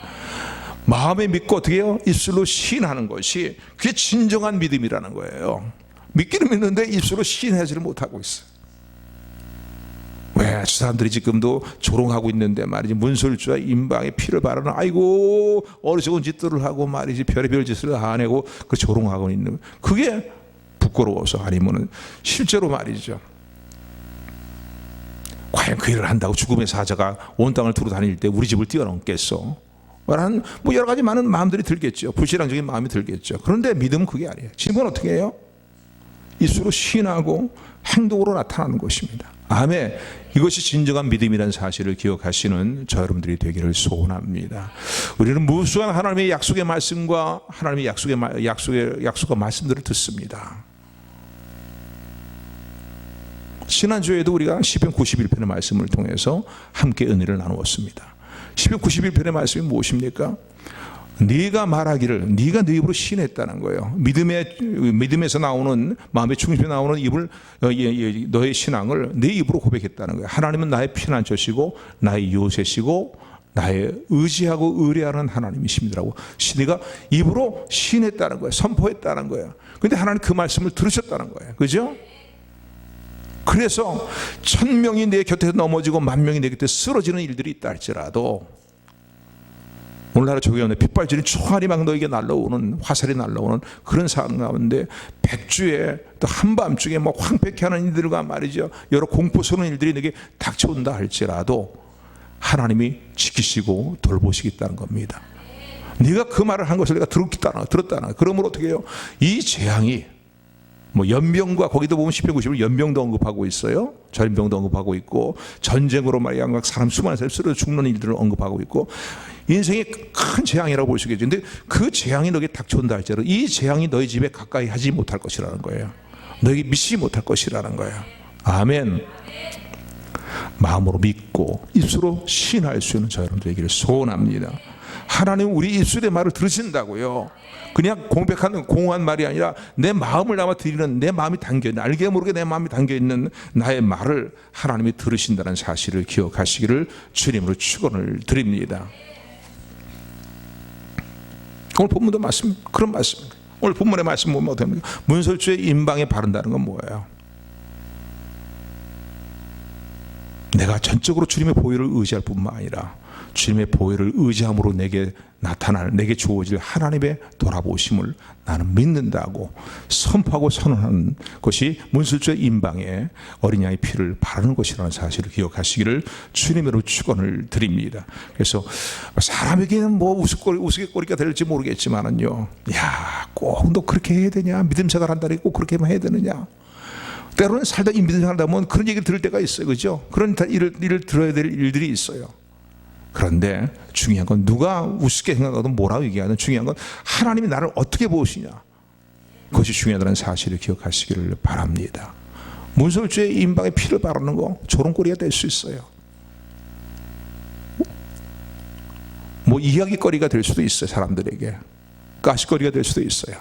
마음에 믿고 어떻게 해요? 입술로 시인하는 것이 그게 진정한 믿음이라는 거예요. 믿기는 믿는데 입술로 시인하지를 못하고 있어요. 왜 저 사람들이 지금도 조롱하고 있는데 말이지, 문설주와 임방에 피를 바르는, 아이고 어리석은 짓들을 하고 말이지, 별의별 짓을 하내고 그 조롱하고 있는, 그게 부끄러워서 아니면은 실제로 말이죠, 과연 그 일을 한다고 죽음의 사자가 온 땅을 두루 다닐 때 우리 집을 뛰어넘겠어? 말하는 뭐 여러 가지 많은 마음들이 들겠죠. 불신앙적인 마음이 들겠죠. 그런데 믿음은 그게 아니에요. 믿음은 어떻게 해요? 입술로 시인하고 행동으로 나타나는 것입니다. 아멘. 이것이 진정한 믿음이라는 사실을 기억하시는 저 여러분들이 되기를 소원합니다. 우리는 무수한 하나님의 약속의 말씀과 하나님의 약속의 말씀들을 듣습니다. 지난주에도 우리가 시편 91편의 말씀을 통해서 함께 은혜를 나누었습니다. 시편 91편의 말씀이 무엇입니까? 네가 말하기를, 네가 네 입으로 시인했다는 거예요. 믿음에서 나오는, 마음의 중심에 나오는 입을, 너의 신앙을 네 입으로 고백했다는 거예요. 하나님은 나의 피난처시고 나의 요새시고 나의 의지하고 의뢰하는 하나님이십니다라고 네가 입으로 시인했다는 거예요. 선포했다는 거예요. 그런데 하나님 그 말씀을 들으셨다는 거예요. 그죠? 그래서 1000명이 내 곁에서 넘어지고 10,000명이 내 곁에 쓰러지는 일들이 있다 할지라도, 오늘날의 조경에 핏발질이 총알이 막 너에게 날라오는, 화살이 날라오는 그런 상황 가운데 백주에 또 한밤중에 뭐 황폐케 하는 일들과 말이죠, 여러 공포스러운 일들이 내게 닥쳐온다 할지라도 하나님이 지키시고 돌보시겠다는 겁니다. 네가 그 말을 한 것을 내가 들었다나. 그러므로 어떻게 해요? 이 재앙이 뭐 연병과, 거기도 보면 시편 90을 연병도 언급하고 있어요. 전병도 언급하고 있고, 전쟁으로 말이야 사람 수많은 사람이 쓰러져 죽는 일들을 언급하고 있고, 인생의 큰 재앙이라고 볼 수 있겠죠. 근데 그 재앙이 너에게 닥쳐온다 할지라도 이 재앙이 너희 집에 가까이 하지 못할 것이라는 거예요. 너에게 미치지 못할 것이라는 거예요. 아멘. 마음으로 믿고 입술로 시인할 수 있는 저 여러분들에게 소원합니다. 하나님 우리 입술의 말을 들으신다고요. 그냥 공백하는 공허한 말이 아니라 내 마음을 담아 드리는, 내 마음이 담겨있는, 알게 모르게 내 마음이 담겨있는 나의 말을 하나님이 들으신다는 사실을 기억하시기를 주님으로 축원을 드립니다. 오늘 본문도 말씀, 그런 말씀입니다. 오늘 본문의 말씀 보면 어떻게 합니까? 문설주의 임방에 바른다는 건 뭐예요? 내가 전적으로 주님의 보혈을 의지할 뿐만 아니라 주님의 보혈을 의지함으로 내게 나타날, 내게 주어질 하나님의 돌아보심을 나는 믿는다고 선포하고 선언하는 것이 문설주의 임방에 어린 양의 피를 바르는 것이라는 사실을 기억하시기를 주님으로 축원을 드립니다. 그래서 사람에게는 뭐 우스갯거리가 될지 모르겠지만은요, 야, 꼭 너 그렇게 해야 되냐? 믿음 생활 한다니 꼭 그렇게만 해야 되느냐? 때로는 살다 믿음 생활하다 보면 그런 얘기를 들을 때가 있어요. 그죠? 그런 일을 들어야 될 일들이 있어요. 그런데 중요한 건 누가 우습게 생각하든 뭐라고 얘기하든 중요한 건 하나님이 나를 어떻게 보시냐, 그것이 중요하다는 사실을 기억하시기를 바랍니다. 문설주의 임방에 피를 바르는 거 조롱거리가 될 수 있어요. 뭐 이야기거리가 될 수도 있어요. 사람들에게 가시거리가 될 수도 있어요.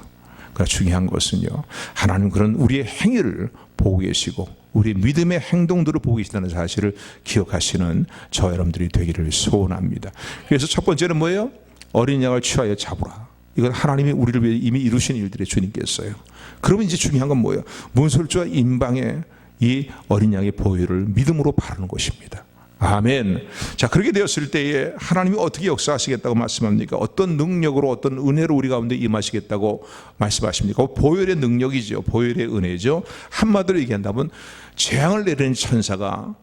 그러나 중요한 것은요, 하나님 그런 우리의 행위를 보고 계시고 우리의 믿음의 행동들을 보고 계신다는 사실을 기억하시는 저 여러분들이 되기를 소원합니다. 그래서 첫 번째는 뭐예요? 어린 양을 취하여 잡으라. 이건 하나님이 우리를 위해 이미 이루신 일들의 주님께서요. 그러면 이제 중요한 건 뭐예요? 문설주와 임방에 이 어린 양의 보혈을 믿음으로 바르는 것입니다. 아멘. 자, 그렇게 되었을 때에 하나님이 어떻게 역사하시겠다고 말씀합니까? 어떤 능력으로, 어떤 은혜로 우리 가운데 임하시겠다고 말씀하십니까? 보혈의 능력이죠. 보혈의 은혜죠. 한마디로 얘기한다면 재앙을 내리는 천사가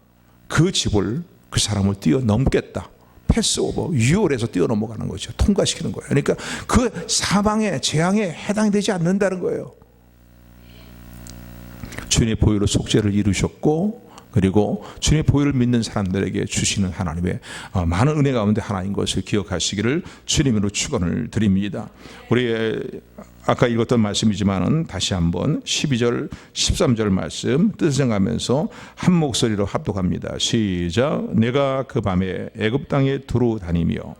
그 집을, 그 사람을 뛰어넘겠다. 패스오버, 유월해서 뛰어넘어가는 거죠. 통과시키는 거예요. 그러니까 그 사망의 재앙에 해당이 되지 않는다는 거예요. 주님의 보혈로 속죄를 이루셨고, 그리고 주님의 보혈을 믿는 사람들에게 주시는 하나님의 많은 은혜 가운데 하나인 것을 기억하시기를 주님으로 축원을 드립니다. 우리 아까 읽었던 말씀이지만은 다시 한번 12절 13절 말씀 뜻을 생각하면서 한 목소리로 합독합니다. 시작. 내가 그 밤에 애굽 땅에 두루 다니며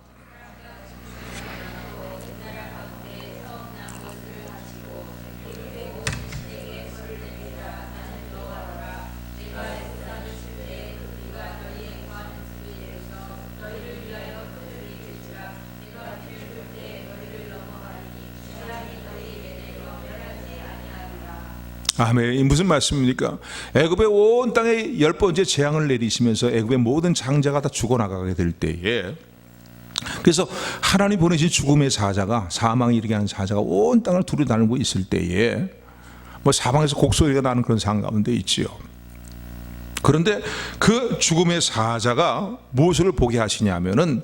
아멘. 이 무슨 말씀입니까? 애굽의 온 땅에 10번째 재앙을 내리시면서 애굽의 모든 장자가 다 죽어나가게 될 때에, 그래서 하나님 보내신 죽음의 사자가, 사망에 이르게 하는 사자가 온 땅을 두루다니고 있을 때에 뭐 사방에서 곡소리가 나는 그런 상황 가운데 있지요. 그런데 그 죽음의 사자가 무엇을 보게 하시냐면은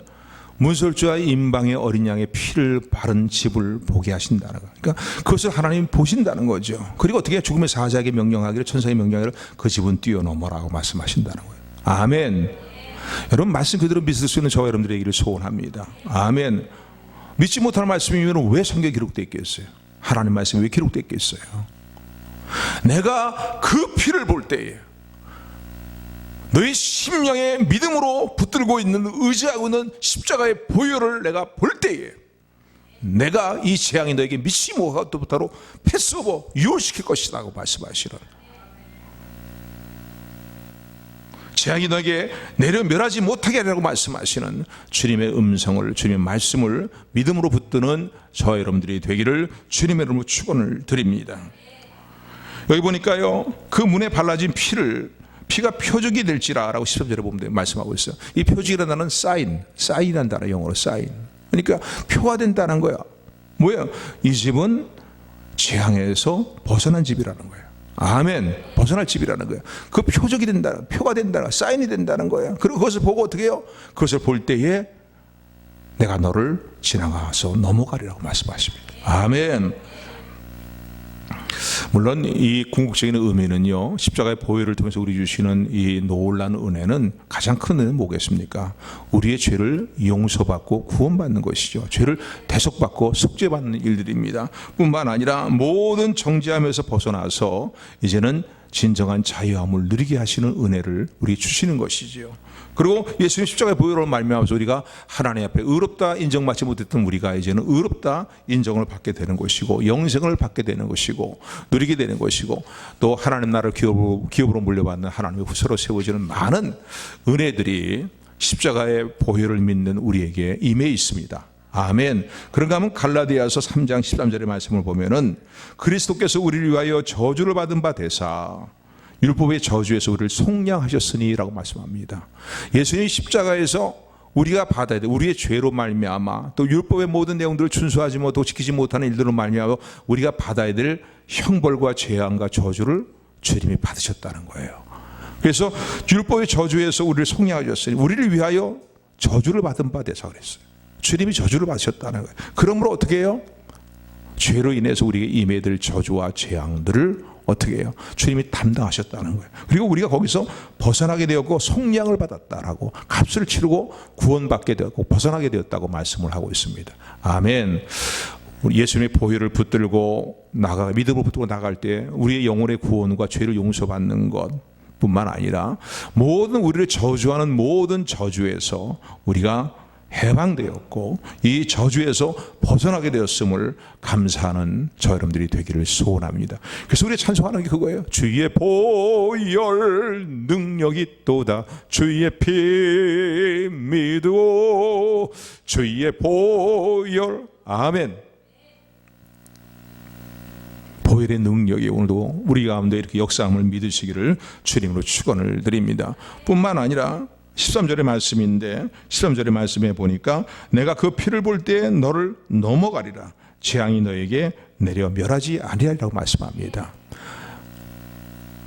문설주와 임방의 어린 양의 피를 바른 집을 보게 하신다는 거. 그러니까 그것을 하나님이 보신다는 거죠. 그리고 어떻게 죽음의 사자에게 명령하기를, 천사의 명령하기를 그 집은 뛰어넘어라고 말씀하신다는 거예요. 아멘. 여러분, 말씀 그대로 믿을 수 있는 저와 여러분들의 얘기를 소원합니다. 아멘. 믿지 못하는 말씀이면 왜 성경에 기록되어 있겠어요? 하나님 말씀이 왜 기록되어 있겠어요? 내가 그 피를 볼 때에 너희 심령에 믿음으로 붙들고 있는, 의지하고 있는 십자가의 보혈을 내가 볼 때에 내가 이 재앙이 너에게 미치 못하도록 패스오버 유월시킬 것이다 고 말씀하시는, 재앙이 너에게 내려 멸하지 못하게 하라고 말씀하시는 주님의 음성을, 주님의 말씀을 믿음으로 붙드는 저와 여러분들이 되기를 주님의 이름으로 축원을 드립니다. 여기 보니까요, 그 문에 발라진 피가 표적이 될지라라고 13절에 보면 말씀하고 있어요. 이 표적이라는 단어는 사인이라는 단어, 영어로 사인. 그러니까 표가 된다는 거야. 뭐야? 이 집은 재앙에서 벗어난 집이라는 거예요. 아멘. 벗어날 집이라는 거예요. 그 표적이 된다, 표가 된다, 사인이 된다는 거예요. 그리고 그것을 보고 어떻게 해요? 그것을 볼 때에 내가 너를 지나가서 넘어가리라고 말씀하십니다. 아멘. 물론 이 궁극적인 의미는요, 십자가의 보혈을 통해서 우리 주시는 이 놀라운 은혜는, 가장 큰 은혜는 뭐겠습니까? 우리의 죄를 용서받고 구원받는 것이죠. 죄를 대속받고 속죄받는 일들입니다. 뿐만 아니라 모든 정죄함에서 벗어나서 이제는 진정한 자유함을 누리게 하시는 은혜를 우리에게 주시는 것이지요. 그리고 예수님 십자가의 보혈로 말미암아서 우리가 하나님 앞에 의롭다 인정받지 못했던 우리가 이제는 의롭다 인정을 받게 되는 것이고, 영생을 받게 되는 것이고, 누리게 되는 것이고, 또 하나님 나라를 기업으로 물려받는 하나님의 후세로 세워지는 많은 은혜들이 십자가의 보혈을 믿는 우리에게 임해 있습니다. 아멘. 그런가 하면 갈라디아서 3장 13절의 말씀을 보면은 그리스도께서 우리를 위하여 저주를 받은 바 되사 율법의 저주에서 우리를 속량하셨으니 라고 말씀합니다. 예수님이 십자가에서 우리가 받아야 돼, 우리의 죄로 말미암아, 또 율법의 모든 내용들을 준수하지 못하고 지키지 못하는 일들로 말미암아 우리가 받아야 될 형벌과 재앙과 저주를 주님이 받으셨다는 거예요. 그래서 율법의 저주에서 우리를 속량하셨으니 우리를 위하여 저주를 받은 바 되사 그랬어요. 주님이 저주를 받으셨다는 거예요. 그러므로 어떻게 해요? 죄로 인해서 우리에게 임해야 될 저주와 재앙들을 어떻게 해요? 주님이 담당하셨다는 거예요. 그리고 우리가 거기서 벗어나게 되었고 속량을 받았다라고, 값을 치르고 구원받게 되었고 벗어나게 되었다고 말씀을 하고 있습니다. 아멘. 예수님의 보혈을 붙들고 믿음을 붙들고 나갈 때 우리의 영혼의 구원과 죄를 용서받는 것 뿐만 아니라 모든 우리를 저주하는 모든 저주에서 우리가 해방되었고 이 저주에서 벗어나게 되었음을 감사하는 저 여러분들이 되기를 소원합니다. 그래서 우리 찬송하는 게 그거예요. 주의 보혈 능력이 있도다, 주의 피 믿고 주의 보혈. 아멘. 보혈의 능력이 오늘도 우리 가운데 이렇게 역사함을 믿으시기를 주님으로 축원을 드립니다. 뿐만 아니라 13절의 말씀인데 13절의 말씀에 보니까 내가 그 피를 볼 때 너를 넘어가리라, 재앙이 너에게 내려 멸하지 아니하리라고 말씀합니다.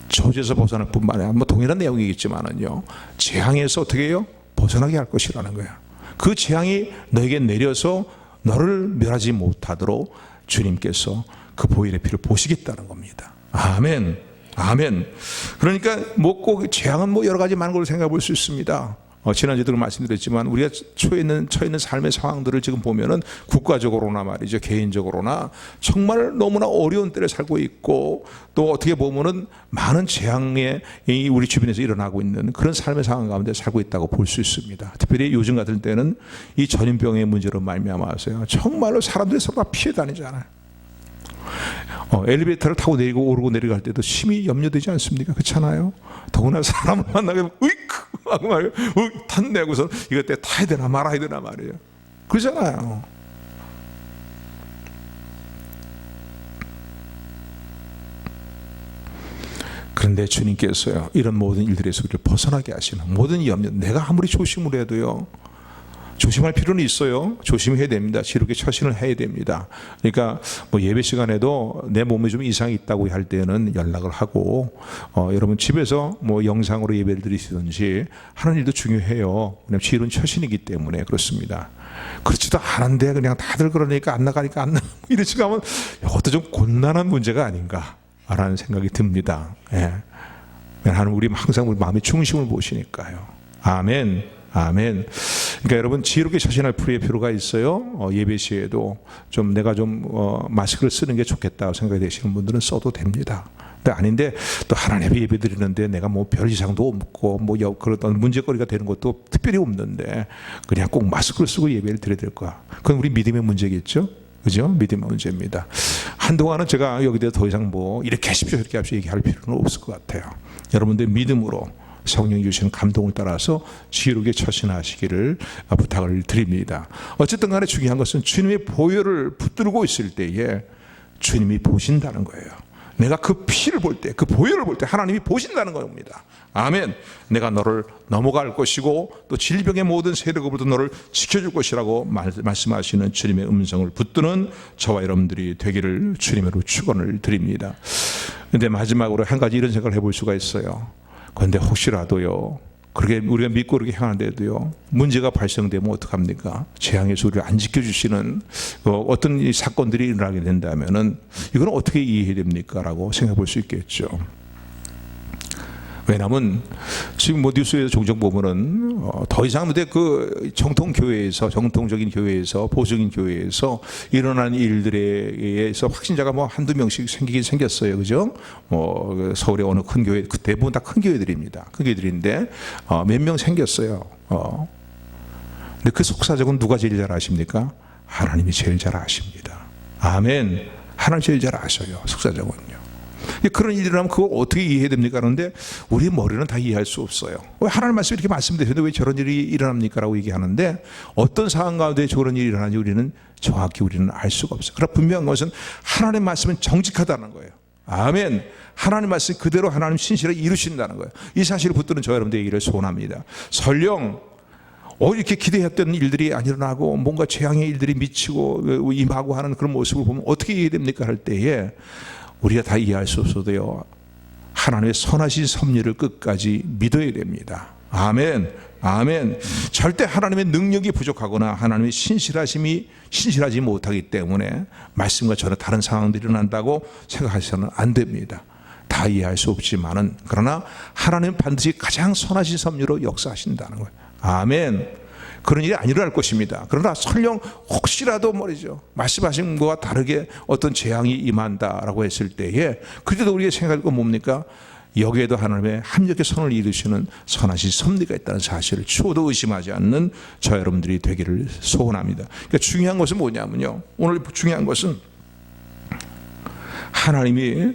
저주에서 벗어날 뿐만 아니라 동일한 내용이겠지만은요, 재앙에서 어떻게 해요? 벗어나게 할 것이라는 거야. 그 재앙이 너에게 내려서 너를 멸하지 못하도록 주님께서 그 보혈의 피를 보시겠다는 겁니다. 아멘. 아멘. 그러니까 꼭 재앙은 여러 가지 많은 걸 생각해 볼 수 있습니다. 지난주에도 말씀드렸지만 우리가 처해 있는 삶의 상황들을 지금 보면은 국가적으로나 말이죠, 개인적으로나 정말 너무나 어려운 때를 살고 있고, 또 어떻게 보면은 많은 재앙에 우리 주변에서 일어나고 있는 그런 삶의 상황 가운데 살고 있다고 볼 수 있습니다. 특별히 요즘 같은 때는 이 전염병의 문제로 말미암아서요, 정말로 사람들이 서로 다 피해 다니잖아요. 엘리베이터를 타고 내리고 오르고 내려갈 때도 심히 염려되지 않습니까? 그렇잖아요. 더구나 사람을 만나게 으이크 하고 말이에요. 탔네고서 이거 때 타야 되나 말아야 되나 말이에요. 그러잖아요. 그런데 주님께서요, 이런 모든 일들에서 우리를 벗어나게 하시는 모든 염려, 내가 아무리 조심을 해도요, 조심할 필요는 있어요. 조심해야 됩니다. 지루게 처신을 해야 됩니다. 그러니까 뭐 예배 시간에도 내 몸에 좀 이상이 있다고 할 때는 연락을 하고, 여러분 집에서 뭐 영상으로 예배를 드리시든지 하는 일도 중요해요. 왜냐하면 지루는 처신이기 때문에 그렇습니다. 그렇지도 않은데 그냥 다들 그러니까 안 나가니까 안 나가 이러지 가면 이것도 좀 곤란한 문제가 아닌가라는 생각이 듭니다. 예. 하나님 우리 항상 우리 마음의 중심을 보시니까요. 아멘. 아멘. 그러니까 여러분 지혜롭게 처신할 필요가 있어요. 예배 시에도 좀 내가 좀 마스크를 쓰는 게 좋겠다 생각이 되시는 분들은 써도 됩니다. 근데 아닌데 또 하나님 예배 드리는데 내가 뭐 별 이상도 없고 뭐 그런 문제거리가 되는 것도 특별히 없는데 그냥 꼭 마스크를 쓰고 예배를 드려야 될 거야. 그건 우리 믿음의 문제겠죠. 그죠? 믿음의 문제입니다. 한동안은 제가 여기에 더 이상 뭐 이렇게 하십시오 저렇게 하십시오 얘기할 필요는 없을 것 같아요. 여러분들 믿음으로 성령이 주시는 감동을 따라서 지혜롭게 처신하시기를 부탁을 드립니다. 어쨌든 간에 중요한 것은 주님의 보혈을 붙들고 있을 때에 주님이 보신다는 거예요. 내가 그 피를 볼 때, 그 보혈을 볼 때 하나님이 보신다는 겁니다. 아멘. 내가 너를 넘어갈 것이고 또 질병의 모든 세력으로부터 너를 지켜줄 것이라고 말씀하시는 주님의 음성을 붙드는 저와 여러분들이 되기를 주님으로 축원을 드립니다. 그런데 마지막으로 한 가지 이런 생각을 해볼 수가 있어요. 그런데 혹시라도요, 그렇게 우리가 믿고 그렇게 행하는데도요, 문제가 발생되면 어떡합니까? 재앙에서 우리를 안 지켜주시는 어떤 이 사건들이 일어나게 된다면은 이건 어떻게 이해해야 됩니까? 라고 생각해 볼 수 있겠죠. 왜냐하면 지금 뭐 뉴스에서 종종 보면은 더 이상 근데 그 정통적인 교회에서 보수적인 교회에서 일어나는 일들에 의해서 확진자가 뭐 한두 명씩 생기긴 생겼어요, 그죠? 뭐 서울의 어느 큰 교회, 그 대부분 다 큰 교회들입니다. 큰 교회들인데 몇 명 생겼어요. 근데 그 속사정은 누가 제일 잘 아십니까? 하나님이 제일 잘 아십니다. 아멘. 하나님 제일 잘 아셔요, 속사정은요. 그런 일이 일어나면 그걸 어떻게 이해해야 됩니까? 그런데 우리 머리는 다 이해할 수 없어요. 왜 하나님 말씀이 이렇게 말씀드렸는데 왜 저런 일이 일어납니까? 라고 얘기하는데 어떤 상황 가운데 저런 일이 일어나는지 우리는 정확히 우리는 알 수가 없어요. 그러나 분명한 것은 하나님 말씀은 정직하다는 거예요. 아멘. 하나님 말씀 그대로 하나님 신실하게 이루신다는 거예요. 이 사실을 붙드는 저 여러분들 얘기를 소원합니다. 설령 이렇게 기대했던 일들이 안 일어나고 뭔가 재앙의 일들이 미치고 임하고 하는 그런 모습을 보면 어떻게 이해해야 됩니까? 할 때에 우리가 다 이해할 수 없어도요, 하나님의 선하신 섭리를 끝까지 믿어야 됩니다. 아멘. 아멘. 절대 하나님의 능력이 부족하거나 하나님의 신실하지 못하기 때문에 말씀과 전혀 다른 상황들이 일어난다고 생각하셔서는 안 됩니다. 다 이해할 수 없지만은 그러나 하나님은 반드시 가장 선하신 섭리로 역사하신다는 거예요. 아멘. 그런 일이 안 일어날 것입니다. 그러나 설령 혹시라도 말이죠, 말씀하신 것과 다르게 어떤 재앙이 임한다라고 했을 때에 그때도 우리가 생각할 건 뭡니까? 여기에도 하나님의 합력의 선을 이루시는 선하신 섭리가 있다는 사실을 추호도 의심하지 않는 저 여러분들이 되기를 소원합니다. 그러니까 중요한 것은 뭐냐면요, 오늘 중요한 것은 하나님이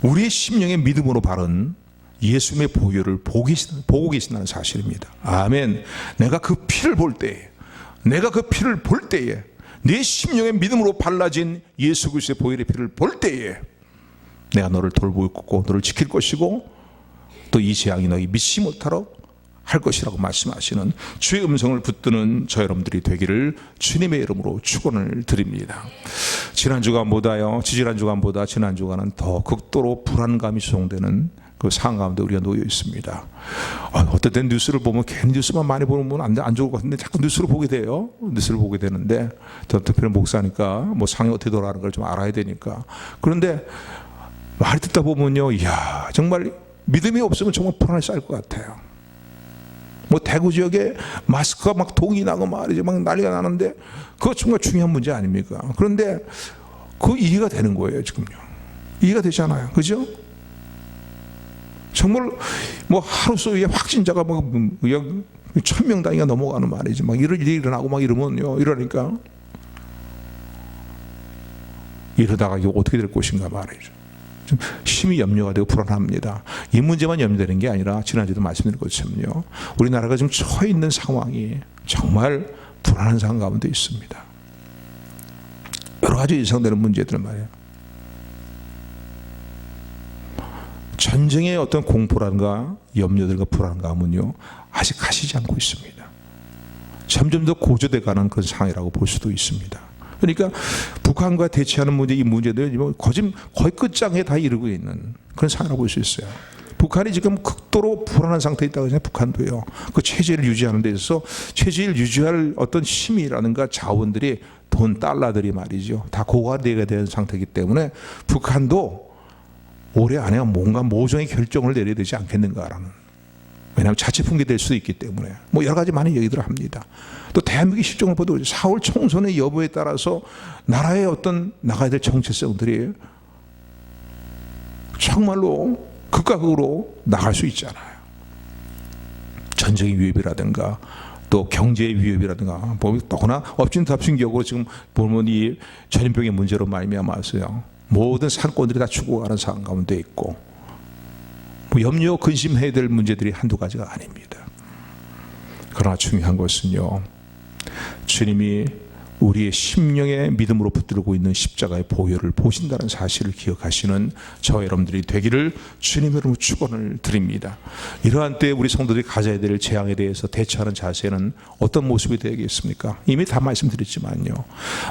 우리의 심령의 믿음으로 바른 예수님의 보혈을 보고 계신다는 사실입니다. 아멘. 내가 그 피를 볼 때에 내 심령의 믿음으로 발라진 예수 그리스도의 보혈의 피를 볼 때에 내가 너를 돌보고 너를 지킬 것이고 또 이 재앙이 너희 미치지 못하도록 할 것이라고 말씀하시는 주의 음성을 붙드는 저 여러분들이 되기를 주님의 이름으로 축원을 드립니다. 지난 주간보다 지난 주간은 더 극도로 불안감이 조성되는 그 상황 가운데 우리가 놓여 있습니다. 어떨 땐 뉴스를 보면 괜히 뉴스만 많이 보면 안 좋을 것 같은데 자꾸 뉴스를 보게 돼요. 뉴스를 보게 되는데 저 특별히 목사니까 뭐 상황이 어떻게 돌아가는 걸 좀 알아야 되니까. 그런데 말을 듣다 보면요, 이야 정말 믿음이 없으면 정말 불안에 쌓일 것 같아요. 뭐 대구 지역에 마스크가 막 동이 나고 말이죠, 막 난리가 나는데 그거 정말 중요한 문제 아닙니까? 그런데 그 이해가 되는 거예요 지금요. 이해가 되잖아요, 그죠? 정말 뭐 하루 사이에 확진자가 막 1000명 단위가 넘어가는 말이지. 막 이런 일이 일어나고 막 이러면요, 이러니까 이러다가 이거 어떻게 될 것인가 말이죠. 좀 심히 염려가 되고 불안합니다. 이 문제만 염려되는 게 아니라 지난주에도 말씀드린 것처럼요, 우리나라가 지금 처해 있는 상황이 정말 불안한 상황 가운데 있습니다. 여러 가지 예상되는 문제들 말이에요. 전쟁의 어떤 공포란가 염려들과 불안감은요 아직 가시지 않고 있습니다. 점점 더 고조돼가는 그런 상황이라고 볼 수도 있습니다. 그러니까 북한과 대치하는 문제, 이 문제들 거의 끝장에 다 이르고 있는 그런 상황이라고 볼 수 있어요. 북한이 지금 극도로 불안한 상태에 있다고 해서 북한도요. 그 체제를 유지하는 데 있어서 체제를 유지할 어떤 힘이라든가 자원들이 돈, 달러들이 말이죠. 다 고갈되게 된 상태이기 때문에 북한도 올해 안에 뭔가 모종의 결정을 내려야 되지 않겠는가라는. 왜냐하면 자체 붕괴될 수도 있기 때문에 뭐 여러 가지 많은 얘기들을 합니다. 또 대한민국의 실정을 봐도 4월 총선의 여부에 따라서 나라의 어떤 나가야 될 정체성들이 정말로 극과 극으로 나갈 수 있잖아요. 전쟁의 위협이라든가 또 경제의 위협이라든가 또나 엎친덮친격으로 지금 보면 이 전염병의 문제로 말미암아서요 모든 상권들이 다 죽어가는 상황 가운데 있고 뭐 염려 근심해야 될 문제들이 한두 가지가 아닙니다. 그러나 중요한 것은요 주님이 우리의 심령의 믿음으로 붙들고 있는 십자가의 보혈을 보신다는 사실을 기억하시는 저와 여러분들이 되기를 주님의 이름으로 축원을 드립니다. 이러한 때에 우리 성도들이 가져야 될 재앙에 대해서 대처하는 자세는 어떤 모습이 되겠습니까? 이미 다 말씀드렸지만요.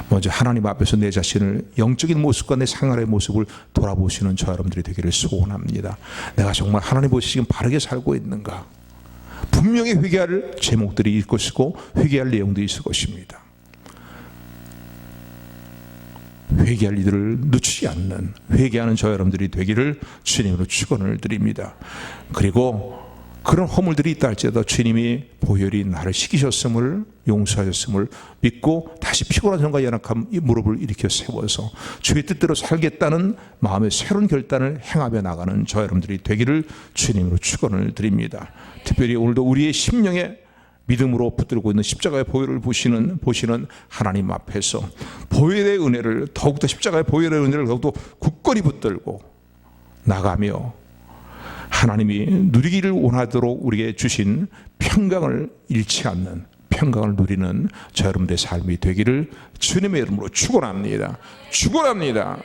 먼저 하나님 앞에서 내 자신을 영적인 모습과 내 생활의 모습을 돌아보시는 저와 여러분들이 되기를 소원합니다. 내가 정말 하나님 보시기에 바르게 살고 있는가? 분명히 회개할 제목들이 있을 것이고 회개할 내용도 있을 것입니다. 회개할 이들을 늦추지 않는 회개하는 저 여러분들이 되기를 주님으로 축원을 드립니다. 그리고 그런 허물들이 있다 할지라도 주님이 보혈이 나를 시키셨음을 용서하셨음을 믿고 다시 피곤한 정과 연약함 이 무릎을 일으켜 세워서 주의 뜻대로 살겠다는 마음의 새로운 결단을 행하며 나가는 저 여러분들이 되기를 주님으로 축원을 드립니다. 특별히 오늘도 우리의 심령에 믿음으로 붙들고 있는 십자가의 보혈을 보시는 하나님 앞에서 보혈의 은혜를 더욱더 십자가의 보혈의 은혜를 더욱더 굳건히 붙들고 나가며 하나님이 누리기를 원하도록 우리에게 주신 평강을 잃지 않는 평강을 누리는 저 여러분들의 삶이 되기를 주님의 이름으로 축원합니다. 축원합니다.